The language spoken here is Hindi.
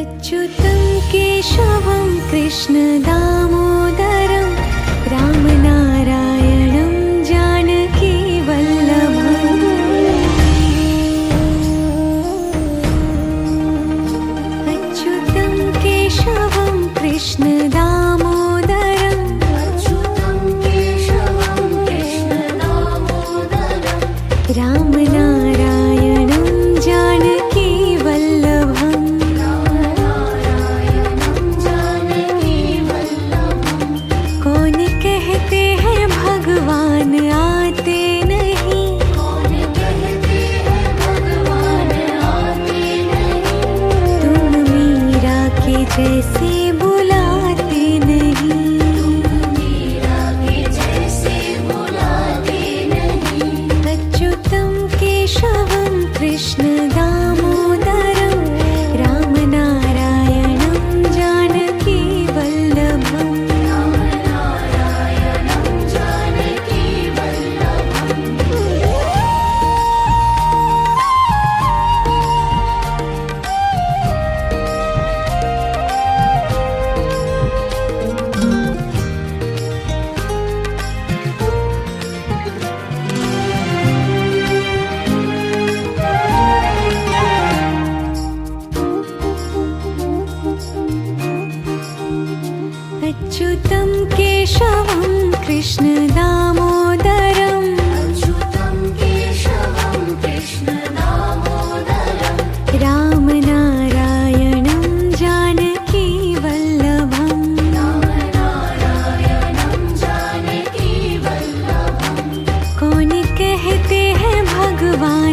अच्युतं केशवं कृष्णदामोदरं रामनारायणं जानकीवल्लभम् अच्युतं केशवं कृष्णदामोदरं रामनारायणं जानकीवल्लभम् कौन कहते हैं भगवान आते नहीं तुम मीरा के जैसे बुलाते नहीं अच्युतं केशवं कृष्णदामोदरं रामनारायणं जानकीवल्लभम् अच्युतं केशवं कृष्णदामोदरं रामनारायणं जानकीवल्लभम् कौन कहते हैं भगवान